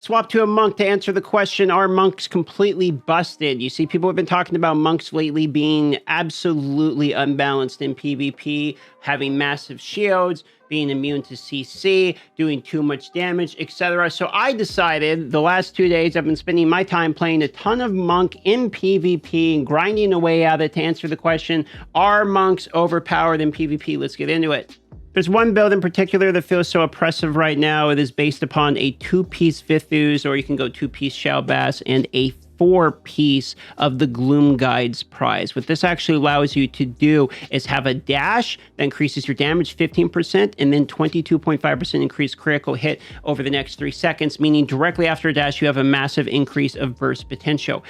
Swap to a monk to answer the question, are monks completely busted? You see, people have been talking about monks lately being absolutely unbalanced in PvP, having massive shields, being immune to CC, doing too much damage, etc. So I decided the last 2 days I've been spending my time playing a ton of monk in PvP and grinding away at it to answer the question, are monks overpowered in PvP? Let's get into it. There's one build in particular that feels so oppressive right now. It is based upon a 2-piece Vithus, or you can go 2-piece Shalbass, and a 4-piece of the Gloom Guide's prize. What this actually allows you to do is have a dash that increases your damage 15% and then 22.5% increased critical hit over the next 3 seconds, meaning directly after a dash, you have a massive increase of burst potential.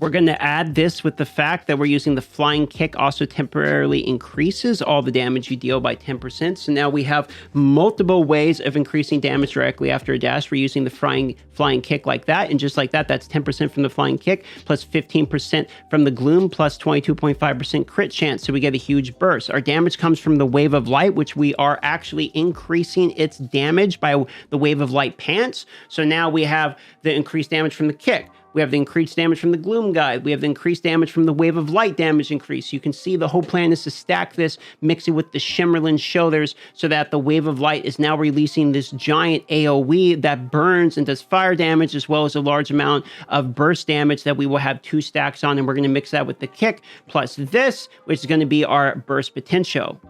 We're going to add this with the fact that we're using the flying kick also temporarily increases all the damage you deal by 10%. So now we have multiple ways of increasing damage directly after a dash. We're using the flying kick like that. And just like that, that's 10% from the flying kick plus 15% from the gloom plus 22.5% crit chance. So we get a huge burst. Our damage comes from the wave of light, which we are actually increasing its damage by the wave of light pants. So now we have the increased damage from the kick. We have the increased damage from the Gloom Guide. We have the increased damage from the Wave of Light damage increase. You can see the whole plan is to stack this, mix it with the Shimmerlin Shoulders, so that the Wave of Light is now releasing this giant AoE that burns and does fire damage, as well as a large amount of burst damage that we will have 2 stacks on, and we're going to mix that with the kick, plus this, which is going to be our burst potential.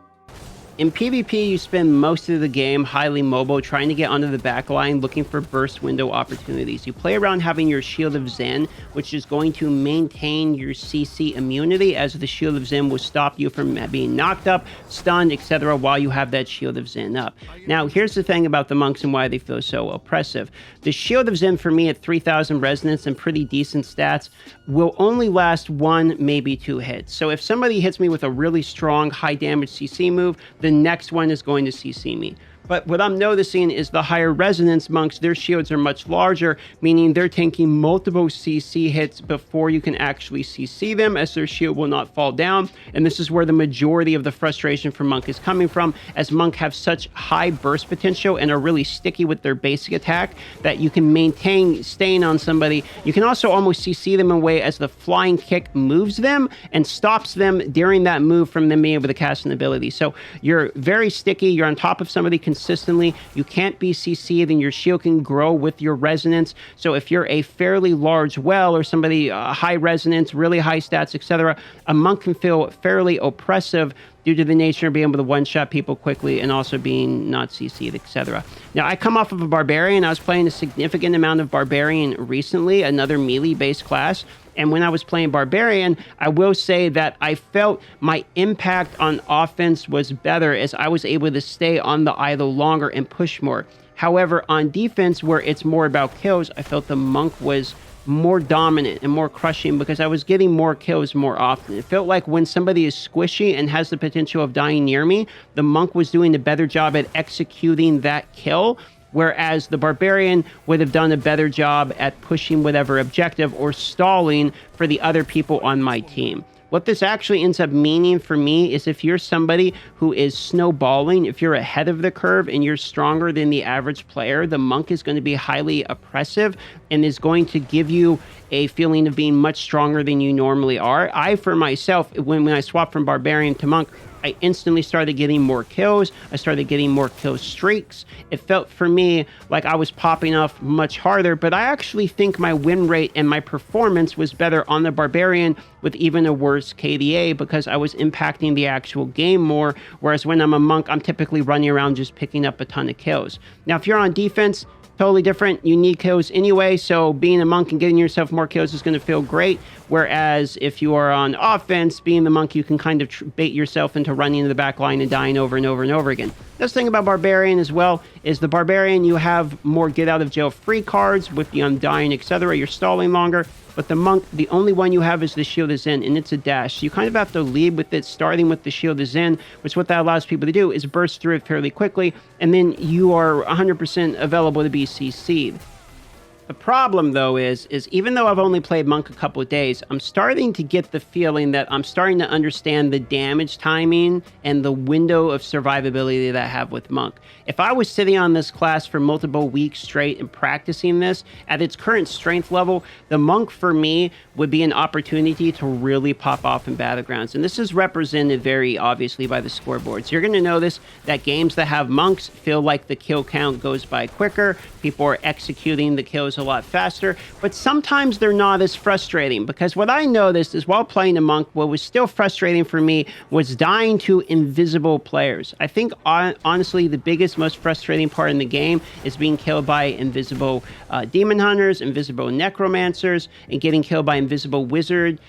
In PvP, you spend most of the game highly mobile, trying to get onto the back line, looking for burst window opportunities. You play around having your Shield of Zen, which is going to maintain your CC immunity, as the Shield of Zen will stop you from being knocked up, stunned, etc. while you have that Shield of Zen up. Now, here's the thing about the monks and why they feel so oppressive. The Shield of Zen, for me, at 3,000 resonance and pretty decent stats, will only last 1, maybe 2 hits. So if somebody hits me with a really strong, high damage CC move, the next one is going to CC me. But what I'm noticing is the higher resonance monks, their shields are much larger, meaning they're taking multiple CC hits before you can actually CC them, as their shield will not fall down. And this is where the majority of the frustration for monk is coming from, as monk have such high burst potential and are really sticky with their basic attack that you can maintain staying on somebody. You can also almost CC them in a way as the flying kick moves them and stops them during that move from them being able to cast an ability. So you're very sticky, you're on top of somebody consistently, you can't be CC'd, and your shield can grow with your resonance. So if you're a fairly large well, or somebody high resonance, really high stats, etc., a monk can feel fairly oppressive due to the nature of being able to one-shot people quickly and also being not CC'd, etc. Now, I come off of a Barbarian. I was playing a significant amount of Barbarian recently, another melee-based class. And when I was playing Barbarian, I will say that I felt my impact on offense was better, as I was able to stay on the idol longer and push more. However, on defense, where it's more about kills, I felt the monk was more dominant and more crushing, because I was getting more kills more often. It felt like when somebody is squishy and has the potential of dying near me, the monk was doing a better job at executing that kill, whereas the Barbarian would have done a better job at pushing whatever objective or stalling for the other people on my team. What this actually ends up meaning for me is, if you're somebody who is snowballing, if you're ahead of the curve and you're stronger than the average player, the monk is going to be highly oppressive and is going to give you a feeling of being much stronger than you normally are. I, for myself, when I swapped from Barbarian to monk, I instantly started getting more kills. I started getting more kill streaks. It felt for me like I was popping off much harder, but I actually think my win rate and my performance was better on the Barbarian with even a worse KDA, because I was impacting the actual game more, whereas when I'm a monk, I'm typically running around just picking up a ton of kills. Now, if you're on defense, totally different. You need kills anyway, so being a monk and getting yourself more kills is going to feel great. Whereas if you are on offense, being the monk, you can kind of bait yourself into running into the back line and dying over and over and over again. This thing about Barbarian as well is the Barbarian, you have more get out of jail free cards with the Undying, etc. You're stalling longer. But the monk, the only one you have is the Shield of Zen, and it's a dash. So you kind of have to lead with it, starting with the Shield of Zen, which what that allows people to do is burst through it fairly quickly, and then you are 100% available to be CC'd. The problem, though, is even though I've only played Monk a couple of days, I'm starting to get the feeling that I'm starting to understand the damage timing and the window of survivability that I have with Monk. If I was sitting on this class for multiple weeks straight and practicing this, at its current strength level, the Monk for me would be an opportunity to really pop off in Battlegrounds. And this is represented very obviously by the scoreboards. You're going to notice that games that have Monks feel like the kill count goes by quicker. People are executing the kills a lot faster, but sometimes they're not as frustrating, because what I noticed is while playing a Monk, what was still frustrating for me was dying to invisible players. I think honestly the biggest, most frustrating part in the game is being killed by invisible demon hunters, invisible necromancers, and getting killed by invisible wizard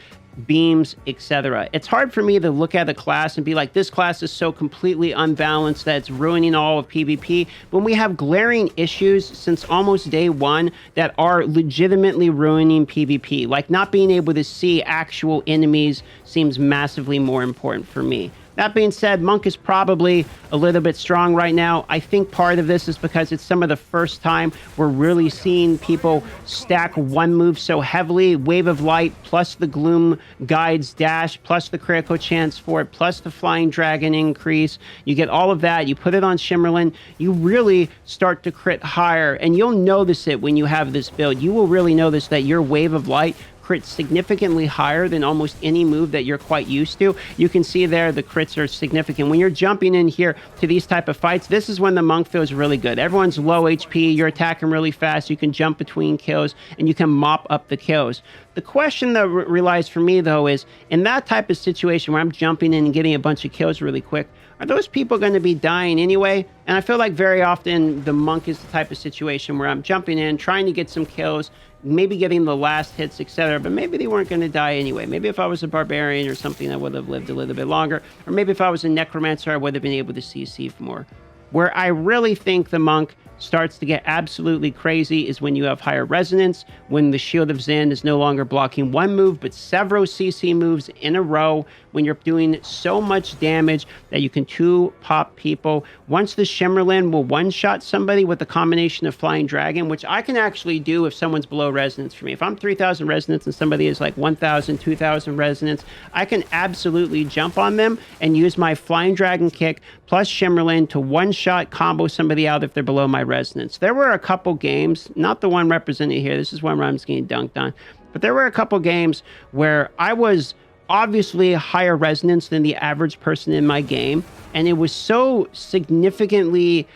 beams, etc. It's hard for me to look at a class and be like, this class is so completely unbalanced that it's ruining all of PvP, when we have glaring issues since almost day one that are legitimately ruining PvP. Like not being able to see actual enemies seems massively more important for me. That being said, Monk is probably a little bit strong right now. I think part of this is because it's some of the first time we're really seeing people stack one move so heavily. Wave of Light, plus the Gloom Guide's dash, plus the critical chance for it, plus the Flying Dragon increase. You get all of that. You put it on Shimmerlin. You really start to crit higher. And you'll notice it when you have this build. You will really notice that your Wave of Light crits significantly higher than almost any move that you're quite used to. You can see there the crits are significant. When you're jumping in here to these type of fights, this is when the Monk feels really good. Everyone's low HP, you're attacking really fast, you can jump between kills, and you can mop up the kills. The question that relies for me, though, is in that type of situation where I'm jumping in and getting a bunch of kills really quick, are those people going to be dying anyway? And I feel like very often the Monk is the type of situation where I'm jumping in, trying to get some kills, maybe getting the last hits, etc., but maybe they weren't going to die anyway. Maybe if I was a barbarian or something, I would have lived a little bit longer. Or maybe if I was a necromancer, I would have been able to CC more. Where I really think the Monk starts to get absolutely crazy is when you have higher resonance, when the Shield of Zen is no longer blocking one move, but several CC moves in a row, when you're doing so much damage that you can two-pop people. Once the Shimmerlin will one-shot somebody with a combination of Flying Dragon, which I can actually do if someone's below resonance for me. If I'm 3,000 resonance and somebody is like 1,000, 2,000 resonance, I can absolutely jump on them and use my Flying Dragon kick plus Shimmerlin to one-shot combo somebody out if they're below my resonance. There were a couple games, not the one represented here, this is one where I'm just getting dunked on, but there were a couple games where I was obviously higher resonance than the average person in my game, and it was so significantly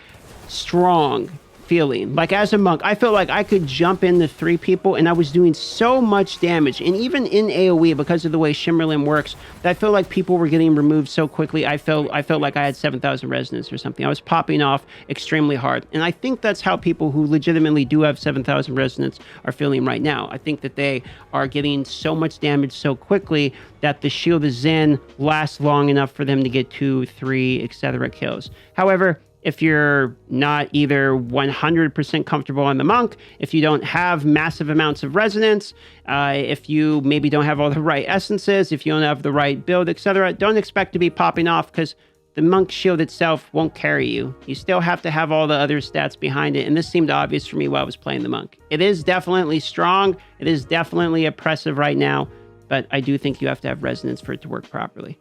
strong feeling. Like as a Monk, I felt like I could jump into three people and I was doing so much damage. And even in AoE, because of the way Shimmerlin works, I feel like people were getting removed so quickly. I felt like I had 7,000 resonance or something. I was popping off extremely hard. And I think that's how people who legitimately do have 7,000 resonance are feeling right now. I think that they are getting so much damage so quickly that the Shield of Zen lasts long enough for them to get 2, 3, etc. kills. However, if you're not either 100% comfortable on the Monk, if you don't have massive amounts of resonance, if you maybe don't have all the right essences, if you don't have the right build, etc., don't expect to be popping off, because the Monk shield itself won't carry you. You still have to have all the other stats behind it, and this seemed obvious for me while I was playing the Monk. It is definitely strong, it is definitely oppressive right now, but I do think you have to have resonance for it to work properly.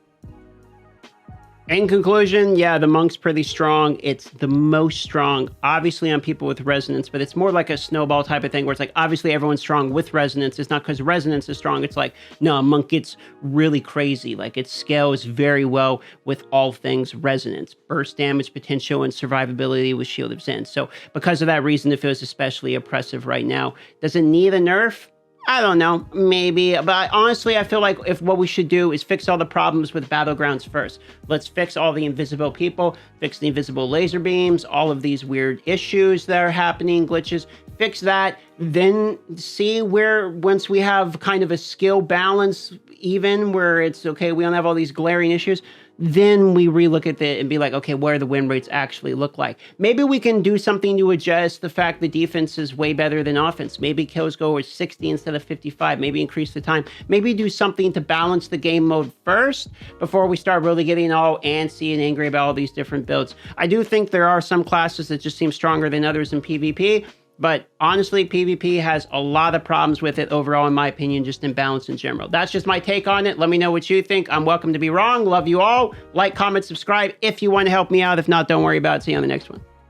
In conclusion, yeah, the Monk's pretty strong. It's the most strong, obviously, on people with resonance, but it's more like a snowball type of thing where it's like, obviously, everyone's strong with resonance. It's not because resonance is strong. It's like, no, Monk gets really crazy. Like, it scales very well with all things resonance, burst damage potential, and survivability with Shield of Zen. So because of that reason, it feels especially oppressive right now. Does it need a nerf? I don't know, maybe, but honestly, I feel like if what we should do is fix all the problems with Battlegrounds first. Let's fix all the invisible people, fix the invisible laser beams, all of these weird issues that are happening, glitches, fix that, then see where, once we have kind of a skill balance even, where it's, okay, we don't have all these glaring issues, then we relook at it and be like, okay, what do the win rates actually look like? Maybe we can do something to adjust the fact the defense is way better than offense. Maybe kills go with 60 instead of 55. Maybe increase the time. Maybe do something to balance the game mode first before we start really getting all antsy and angry about all these different builds. I do think there are some classes that just seem stronger than others in PvP. But honestly, PvP has a lot of problems with it overall, in my opinion, just in balance in general. That's just my take on it. Let me know what you think. I'm welcome to be wrong. Love you all. Like, comment, subscribe if you want to help me out. If not, don't worry about it. See you on the next one.